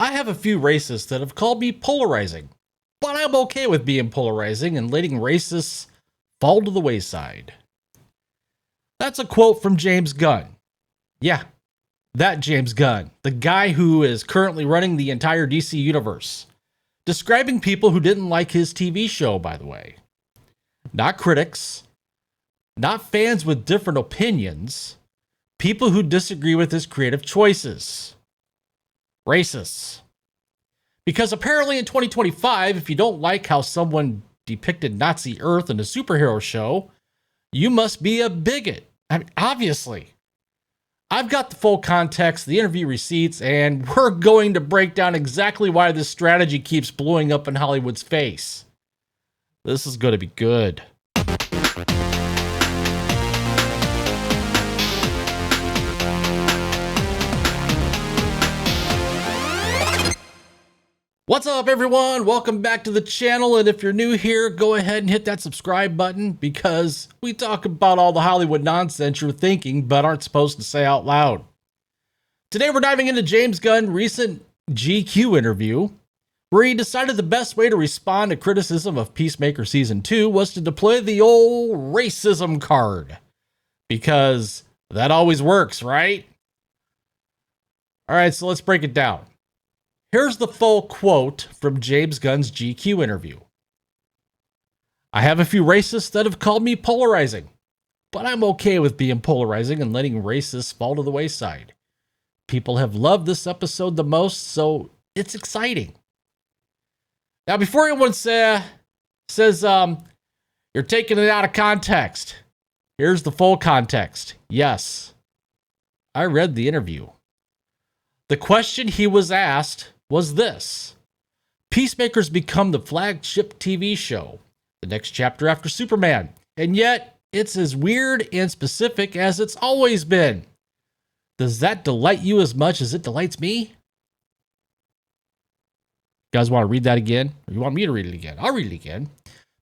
I have a few racists that have called me polarizing, but I'm okay with being polarizing and letting racists fall to the wayside. That's a quote from James Gunn. Yeah, that James Gunn, the guy who is currently running the entire DC universe, describing people who didn't like his TV show, by the way. Not critics, not fans with different opinions, people who disagree with his creative choices. Racists. Because apparently in 2025, if you don't like how someone depicted Nazi Earth in a superhero show, you must be a bigot. I mean, obviously. I've got the full context, the interview receipts, and we're going to break down exactly why this strategy keeps blowing up in Hollywood's face. This is going to be good. What's up, everyone? Welcome back to the channel, and if you're new here, go ahead and hit that subscribe button because we talk about all the Hollywood nonsense you're thinking but aren't supposed to say out loud. Today we're diving into James Gunn's recent GQ interview, where he decided the best way to respond to criticism of Peacemaker Season 2 was to deploy the old racism card. Because that always works, right? Alright, so let's break it down. Here's the full quote from James Gunn's GQ interview. I have a few racists that have called me polarizing, but I'm okay with being polarizing and letting racists fall to the wayside. People have loved this episode the most, so it's exciting. Now, before anyone says you're taking it out of context, here's the full context. Yes, I read the interview. The question he was asked was this: Peacemaker's become the flagship TV show, the next chapter after Superman, and yet it's as weird and specific as it's always been. Does that delight you as much as it delights me? You guys want to read that again? Or you want me to read it again? I'll read it again.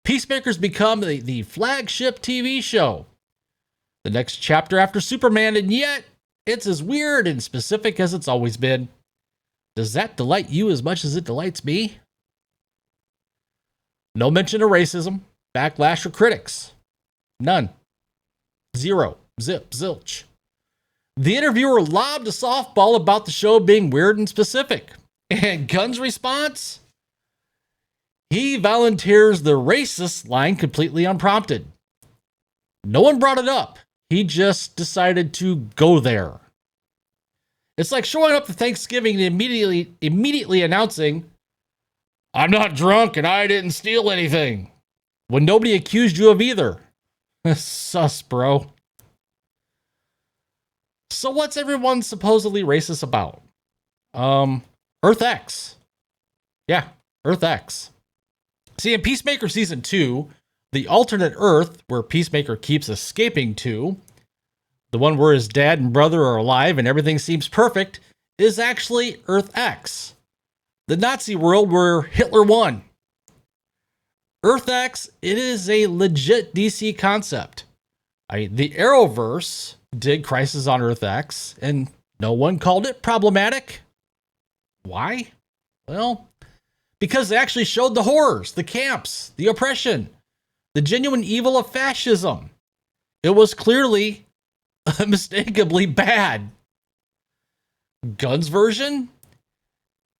Peacemaker's become the flagship TV show, the next chapter after Superman, and yet it's as weird and specific as it's always been. Does that delight you as much as it delights me? No mention of racism, backlash, or critics. None. Zero. Zip. Zilch. The interviewer lobbed a softball about the show being weird and specific. And Gunn's response? He volunteers the racist line completely unprompted. No one brought it up. He just decided to go there. It's like showing up to Thanksgiving and immediately announcing, I'm not drunk and I didn't steal anything, when nobody accused you of either. Sus, bro. So what's everyone supposedly racist about? Earth X. Yeah, Earth X. See, in Peacemaker Season 2, the alternate Earth where Peacemaker keeps escaping to, the one where his dad and brother are alive and everything seems perfect, is actually Earth X, the Nazi world where Hitler won. Earth X, it is a legit DC concept. The Arrowverse did Crisis on Earth X, and no one called it problematic. Why? Well, because they actually showed the horrors, the camps, the oppression, the genuine evil of fascism. It was clearly unmistakably bad. Gunn's version?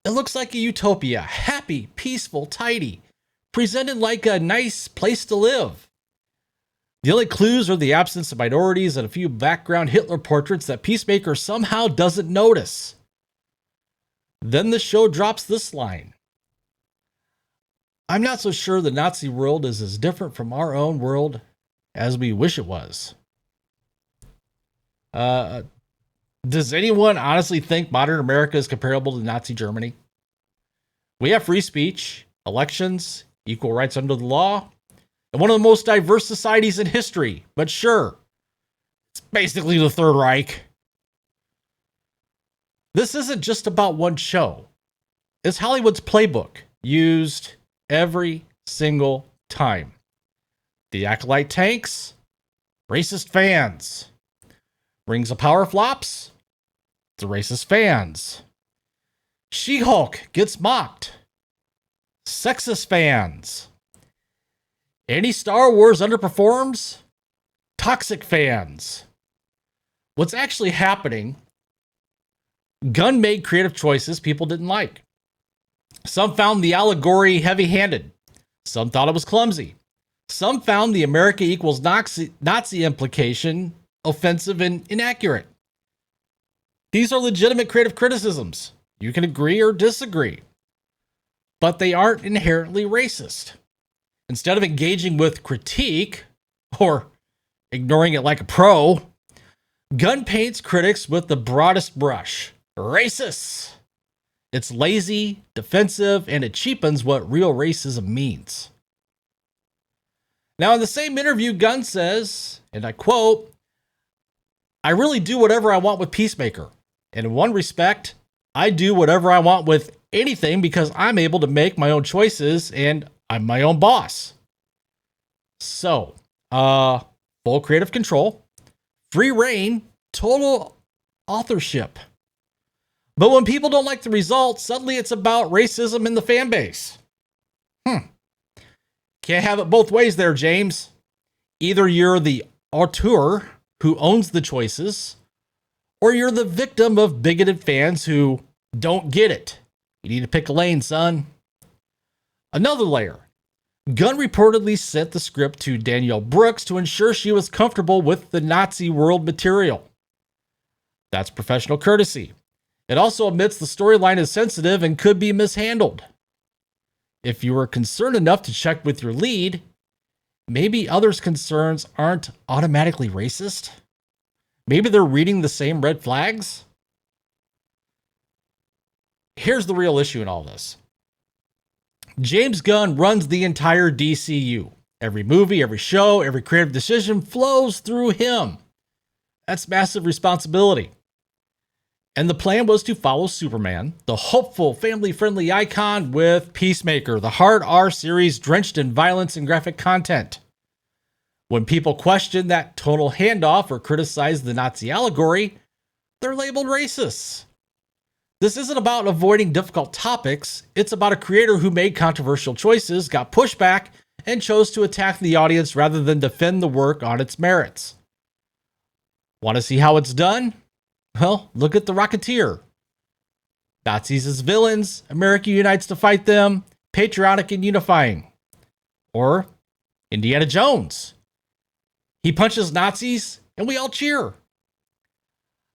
It looks like a utopia, happy, peaceful, tidy, presented like a nice place to live. The only clues are the absence of minorities and a few background Hitler portraits that Peacemaker somehow doesn't notice. Then the show drops this line. I'm not so sure the Nazi world is as different from our own world as we wish it was. Does anyone honestly think modern America is comparable to Nazi Germany? We have free speech, elections, equal rights under the law, and one of the most diverse societies in history. But sure, it's basically the Third Reich. This isn't just about one show. It's Hollywood's playbook, used every single time. The Acolyte tanks, racist fans. Rings of Power flops, the racist fans. She-Hulk gets mocked. Sexist fans. Any Star Wars underperforms? Toxic fans. What's actually happening? Gunn made creative choices people didn't like. Some found the allegory heavy-handed. Some thought it was clumsy. Some found the America equals Nazi implication offensive and inaccurate. These are legitimate creative criticisms. You can agree or disagree, but they aren't inherently racist. Instead of engaging with critique or ignoring it like a pro, Gunn paints critics with the broadest brush. Racist. It's lazy, defensive, and it cheapens what real racism means. Now, in the same interview, Gunn says, and I quote, "I really do whatever I want with Peacemaker. And in one respect, I do whatever I want with anything because I'm able to make my own choices and I'm my own boss." So, full creative control, free reign, total authorship. But when people don't like the results, suddenly it's about racism in the fan base. Can't have it both ways there, James. Either you're the auteur who owns the choices, or you're the victim of bigoted fans who don't get it. You need to pick a lane, son. Another layer. Gunn reportedly sent the script to Danielle Brooks to ensure she was comfortable with the Nazi world material. That's professional courtesy. It also admits the storyline is sensitive and could be mishandled. If you were concerned enough to check with your lead, maybe others' concerns aren't automatically racist. Maybe they're reading the same red flags. Here's the real issue in all this. James Gunn runs the entire DCU. Every movie, every show, every creative decision flows through him. That's massive responsibility. And the plan was to follow Superman, the hopeful, family-friendly icon, with Peacemaker, the hard R series drenched in violence and graphic content. When people question that tonal handoff or criticize the Nazi allegory, they're labeled racists. This isn't about avoiding difficult topics. It's about a creator who made controversial choices, got pushback, and chose to attack the audience rather than defend the work on its merits. Want to see how it's done? Well, look at The Rocketeer. Nazis as villains, America unites to fight them, patriotic and unifying. Or Indiana Jones. He punches Nazis and we all cheer.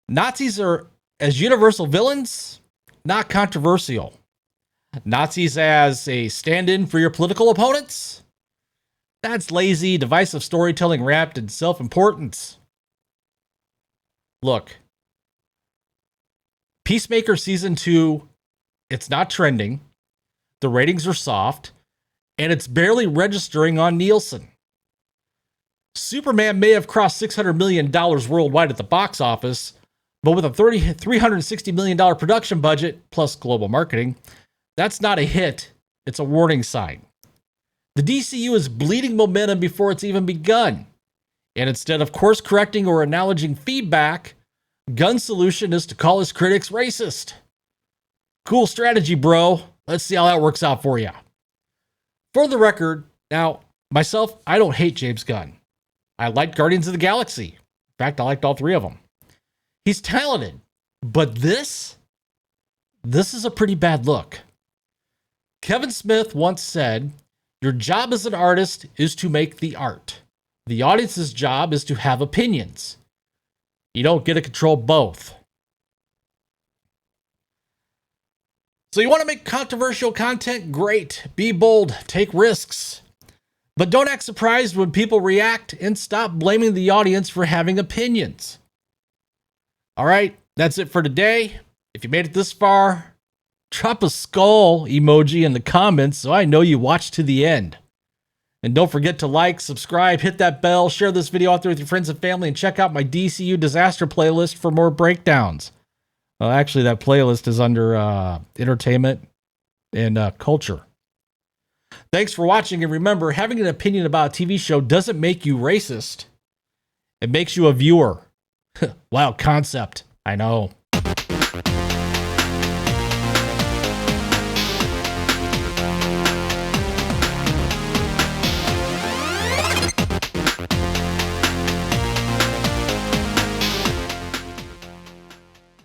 Nazis are as universal villains, not controversial. Nazis as a stand-in for your political opponents? That's lazy, divisive storytelling wrapped in self-importance. Look, Peacemaker Season 2, it's not trending, the ratings are soft, and it's barely registering on Nielsen. Superman may have crossed $600 million worldwide at the box office, but with a $360 million production budget, plus global marketing, that's not a hit, it's a warning sign. The DCU is bleeding momentum before it's even begun, and instead of course correcting or acknowledging feedback, Gunn's solution is to call his critics racist. Cool strategy, bro. Let's see how that works out for you. For the record, now, myself, I don't hate James Gunn. I liked Guardians of the Galaxy. In fact, I liked all three of them. He's talented, but this is a pretty bad look. Kevin Smith once said, "Your job as an artist is to make the art. The audience's job is to have opinions. You don't get to control both." So you want to make controversial content? Great. Be bold. Take risks. But don't act surprised when people react and stop blaming the audience for having opinions. All right, that's it for today. If you made it this far, drop a skull emoji in the comments so I know you watched to the end. And don't forget to like, subscribe, hit that bell, share this video out there with your friends and family, and check out my DCU disaster playlist for more breakdowns. Well, actually, that playlist is under entertainment and culture. Thanks for watching, and remember, having an opinion about a TV show doesn't make you racist. It makes you a viewer. Wild concept, I know.